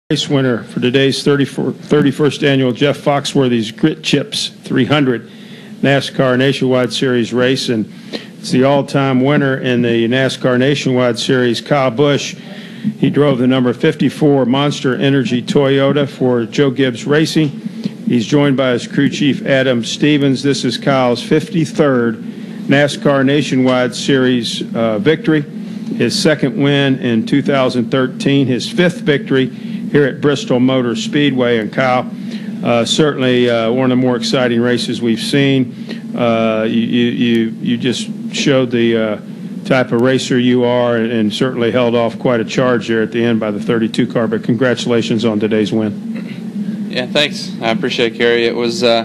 Race winner for today's 31st annual Jeff Foxworthy's Grit Chips 300 NASCAR Nationwide Series race, and it's the all-time winner in the NASCAR Nationwide Series, Kyle Busch. He drove the number 54 Monster Energy Toyota for Joe Gibbs Racing. He's joined by his crew chief, Adam Stevens. This is Kyle's 53rd NASCAR Nationwide Series victory, his second win in 2013, his fifth victory here at Bristol Motor Speedway. And Kyle, certainly one of the more exciting races we've seen. You just showed the type of racer you are, and certainly held off quite a charge there at the end by the 32 car. But congratulations on today's win. Yeah, thanks. I appreciate it, Kerry. It was a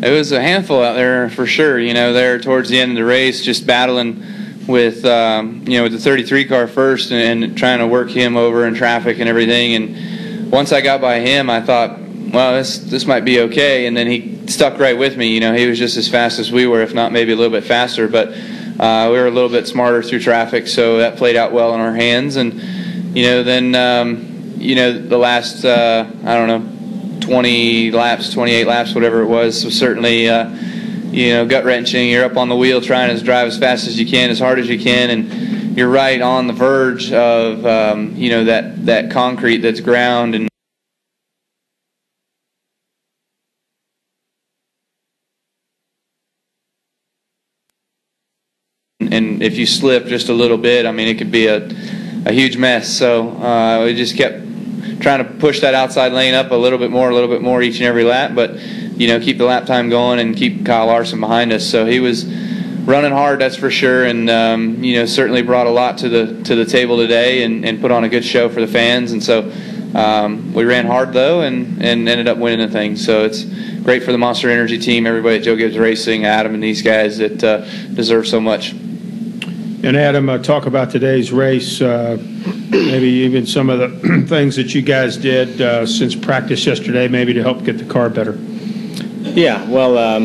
handful out there for sure. You know, there towards the end of the race, just battling with with the 33 car first and trying to work him over in traffic and everything. And once I got by him, I thought, well, this might be okay. And then he stuck right with me. You know, he was just as fast as we were, if not maybe a little bit faster. But we were a little bit smarter through traffic, so that played out well in our hands. And then the last 20 laps, 28 laps, whatever it was certainly gut-wrenching. You're up on the wheel trying to drive as fast as you can, as hard as you can, and you're right on the verge of that concrete that's ground. And if you slip just a little bit, I mean, it could be a huge mess. So we just kept trying to push that outside lane up a little bit more each and every lap, but keep the lap time going and keep Kyle Larson behind us. So he was running hard, that's for sure, and certainly brought a lot to the table today and put on a good show for the fans. And so we ran hard though and ended up winning the thing. So it's great for the Monster Energy team, everybody at Joe Gibbs Racing, Adam and these guys that deserve so much. And Adam, talk about today's race, maybe even some of the things that you guys did since practice yesterday, maybe to help get the car better. Yeah, well,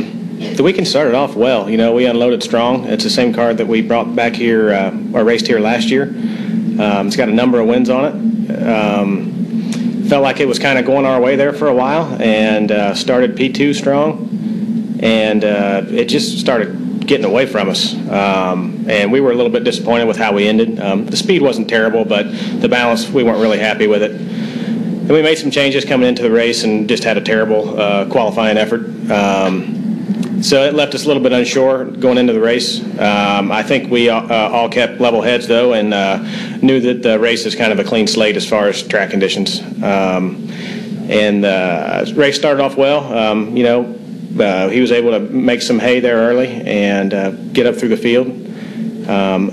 the weekend started off well. We unloaded strong. It's the same car that we brought back here or raced here last year. It's got a number of wins on it. Felt like it was kind of going our way there for a while, and started P2 strong, and it just started getting away from us, and we were a little bit disappointed with how we ended. The speed wasn't terrible, but the balance, we weren't really happy with it. And we made some changes coming into the race and just had a terrible qualifying effort. So it left us a little bit unsure going into the race. I think we all kept level heads, though, and knew that the race is kind of a clean slate as far as track conditions. And the race started off well. He was able to make some hay there early and get up through the field.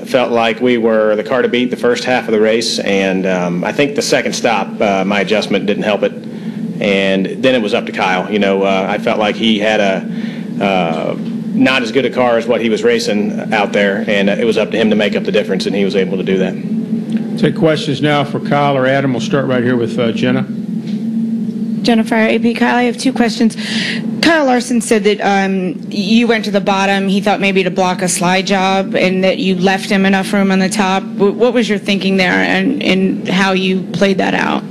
Felt like we were the car to beat the first half of the race, and I think the second stop, my adjustment didn't help it. And then it was up to Kyle. I felt like he had not as good a car as what he was racing out there, and it was up to him to make up the difference, and he was able to do that. Take questions now for Kyle or Adam. We'll start right here with Jenna. Jennifer, AP Kyle, I have two questions. Kyle Larson said that you went to the bottom. He thought maybe to block a slide job and that you left him enough room on the top. What was your thinking there and how you played that out?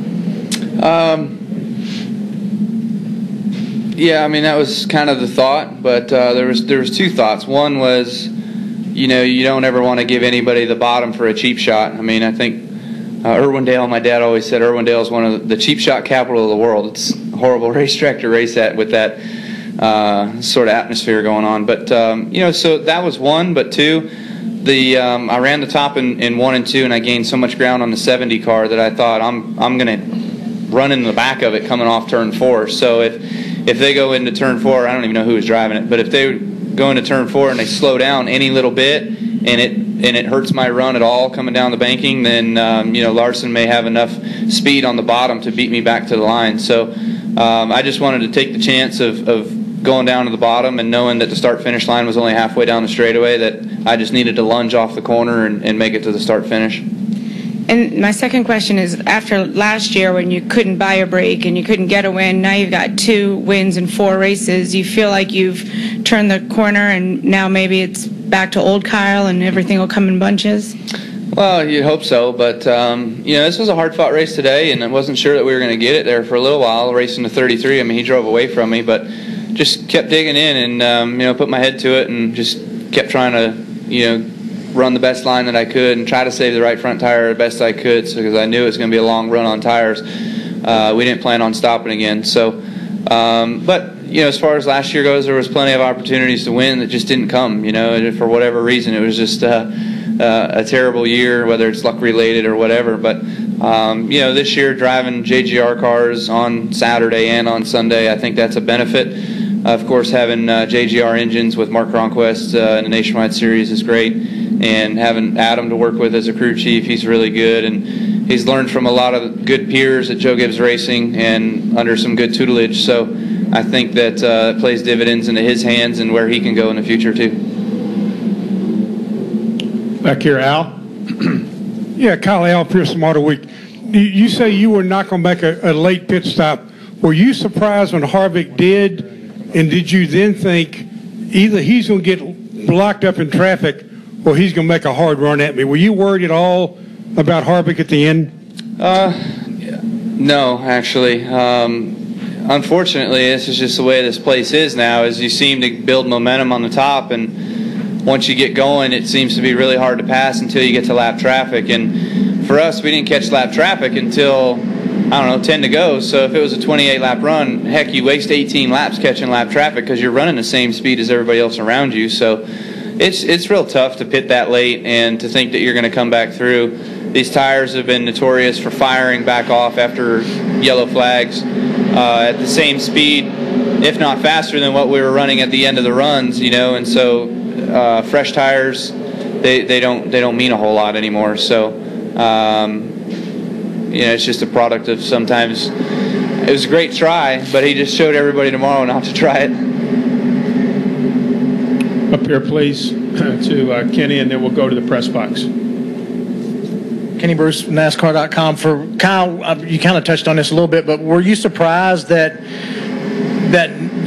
Yeah, I mean, that was kind of the thought, but there was two thoughts. One was, you don't ever want to give anybody the bottom for a cheap shot. I mean, I think Irwindale, my dad always said Irwindale is one of the cheap shot capital of the world. It's a horrible racetrack to race at with that sort of atmosphere going on. But, so that was one. But two, I ran the top in 1 and 2, and I gained so much ground on the 70 car that I thought I'm going to run in the back of it coming off turn 4. So if they go into turn 4, I don't even know who was driving it, but if they go into turn 4 and they slow down any little bit and it hurts my run at all coming down the banking, then Larson may have enough speed on the bottom to beat me back to the line. So I just wanted to take the chance of going down to the bottom and knowing that the start-finish line was only halfway down the straightaway, that I just needed to lunge off the corner and make it to the start-finish. And my second question is, after last year when you couldn't buy a break and you couldn't get a win, now you've got 2 wins in 4 races. You feel like you've turned the corner and now maybe it's back to old Kyle and everything will come in bunches? Well, you'd hope so, but this was a hard-fought race today, and I wasn't sure that we were going to get it there for a little while, racing to 33. I mean, he drove away from me, but just kept digging in and put my head to it and just kept trying to run the best line that I could and try to save the right front tire the best I could, because I knew it was going to be a long run on tires. We didn't plan on stopping again, so. But as far as last year goes, there was plenty of opportunities to win that just didn't come. For whatever reason, it was just a terrible year, whether it's luck related or whatever. But this year, driving JGR cars on Saturday and on Sunday, I think that's a benefit. Of course, having JGR engines with Mark Cronquist in the Nationwide Series is great, and having Adam to work with as a crew chief, he's really good, and he's learned from a lot of good peers at Joe Gibbs Racing and under some good tutelage. So I think that it plays dividends into his hands and where he can go in the future too. Back here, Al. Yeah, Kyle, Al Pearson Auto Week. You say you were not going to make a late pit stop. Were you surprised when Harvick did, and did you then think either he's going to get blocked up in traffic or he's going to make a hard run at me? Were you worried at all about Harvick at the end? No, actually. Unfortunately, this is just the way this place is now, is you seem to build momentum on the top, and once you get going, it seems to be really hard to pass until you get to lap traffic. And for us, we didn't catch lap traffic until, 10 to go. So if it was a 28-lap run, heck, you waste 18 laps catching lap traffic because you're running the same speed as everybody else around you. So it's real tough to pit that late and to think that you're going to come back through. These tires have been notorious for firing back off after yellow flags at the same speed, if not faster than what we were running at the end of the runs, and so fresh tires, they don't mean a whole lot anymore. So it's just a product of sometimes. It was a great try, but he just showed everybody tomorrow not to try it. Up here, please, to Kenny, and then we'll go to the press box. Kenny Bruce, NASCAR.com. For Kyle, you kind of touched on this a little bit, but were you surprised that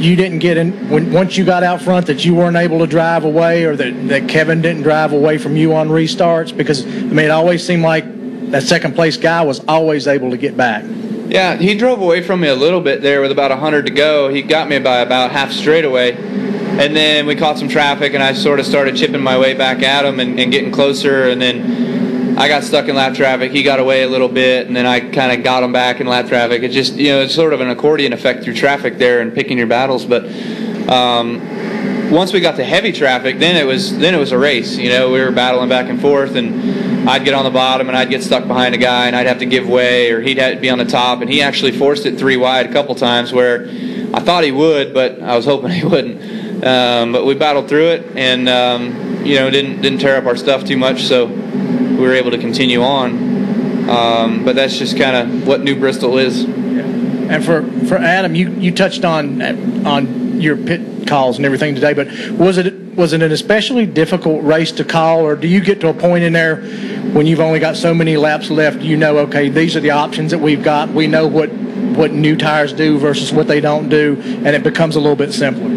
you didn't get in once you got out front, that you weren't able to drive away, or that Kevin didn't drive away from you on restarts? Because it always seemed like that second place guy was always able to get back. Yeah, he drove away from me a little bit there with about 100 to go. He got me by about half straightaway, and then we caught some traffic, and I sort of started chipping my way back at him and getting closer, and then I got stuck in lap traffic. He got away a little bit, and then I kind of got him back in lap traffic. It just, it's sort of an accordion effect through traffic there and picking your battles. But once we got to heavy traffic, then it was a race. We were battling back and forth, and I'd get on the bottom, and I'd get stuck behind a guy, and I'd have to give way, or he'd have to be on the top. And he actually forced it 3 wide a couple times, where I thought he would, but I was hoping he wouldn't. But we battled through it, and didn't tear up our stuff too much, so we were able to continue on. But that's just kind of what New Bristol is. And for Adam, you touched on your pit calls and everything today, but was it an especially difficult race to call, or do you get to a point in there when you've only got so many laps left, okay, these are the options that we've got, we know what new tires do versus what they don't do, and it becomes a little bit simpler?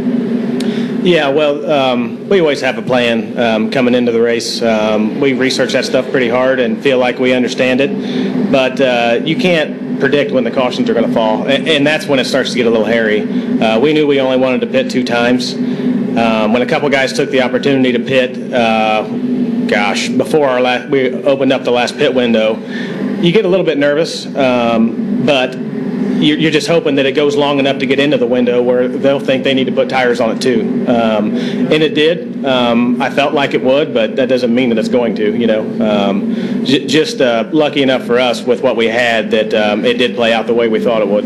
Yeah, well, we always have a plan coming into the race. We research that stuff pretty hard and feel like we understand it, but you can't predict when the cautions are going to fall, and that's when it starts to get a little hairy. We knew we only wanted to pit 2 times. When a couple guys took the opportunity to pit, before we opened up the last pit window, you get a little bit nervous, but you're just hoping that it goes long enough to get into the window where they'll think they need to put tires on it too. And it did. I felt like it would, but that doesn't mean that it's going to, Just lucky enough for us with what we had that it did play out the way we thought it would.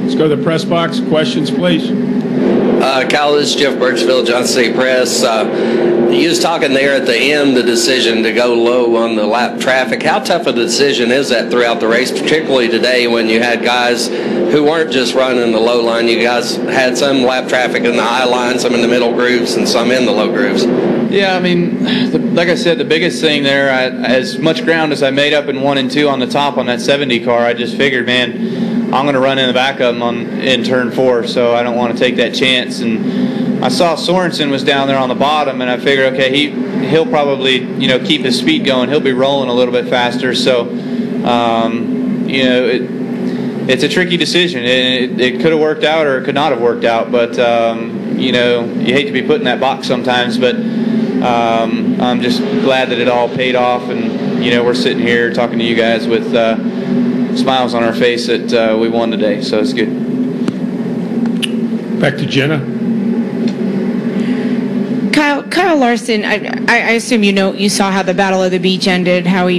Let's go to the press box. Questions, please. Kyle, this is Jeff Birchfield, Johnson City Press. You was talking there at the end, the decision to go low on the lap traffic. How tough a decision is that throughout the race, particularly today when you had guys who weren't just running the low line? You guys had some lap traffic in the high line, some in the middle grooves, and some in the low grooves. Yeah, like I said, the biggest thing there, as much ground as I made up in 1 and 2 on the top on that 70 car, I just figured, I'm going to run in the back of them in turn 4, so I don't want to take that chance. And I saw Sorensen was down there on the bottom, and I figured, okay, he'll probably, keep his speed going. He'll be rolling a little bit faster. So, it's a tricky decision. It could have worked out or it could not have worked out. But, you hate to be put in that box sometimes. But I'm just glad that it all paid off. And, we're sitting here talking to you guys with smiles on our face that we won today. So it's good. Back to Jenna. Kyle Larson, I assume you saw how the Battle of the Beach ended, how he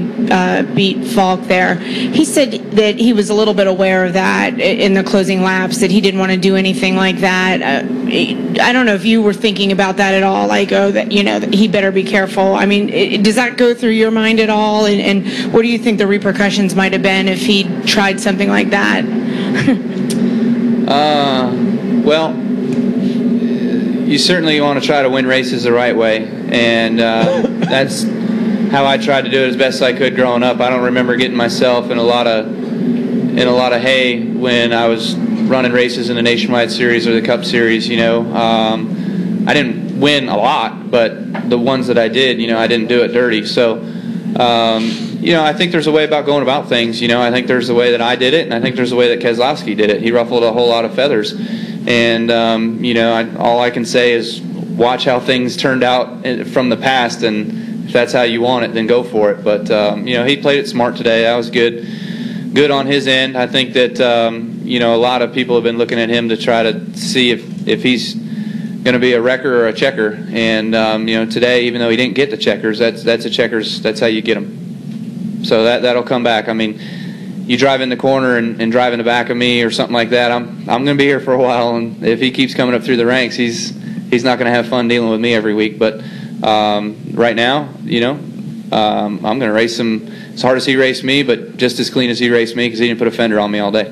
beat Falk there. He said that he was a little bit aware of that in the closing laps, that he didn't want to do anything like that. I don't know if you were thinking about that at all, like, that he better be careful. I mean, does that go through your mind at all? And what do you think the repercussions might have been if he tried something like that? Well, you certainly want to try to win races the right way, and that's how I tried to do it as best I could growing up. I don't remember getting myself in a lot of hay when I was running races in the Nationwide Series or the Cup Series. I didn't win a lot, but the ones that I did, I didn't do it dirty. So, I think there's a way about going about things. I think there's a way that I did it, and I think there's a way that Keselowski did it. He ruffled a whole lot of feathers. And, all I can say is watch how things turned out from the past, and if that's how you want it, then go for it. But, he played it smart today. That was good on his end. I think that, a lot of people have been looking at him to try to see if he's going to be a wrecker or a checker. And, today, even though he didn't get the checkers, that's a checkers. That's how you get them. So that'll come back. I mean, you drive in the corner and drive in the back of me or something like that, I'm going to be here for a while, and if he keeps coming up through the ranks, he's not going to have fun dealing with me every week. But right now, I'm going to race him as hard as he raced me, but just as clean as he raced me, because he didn't put a fender on me all day.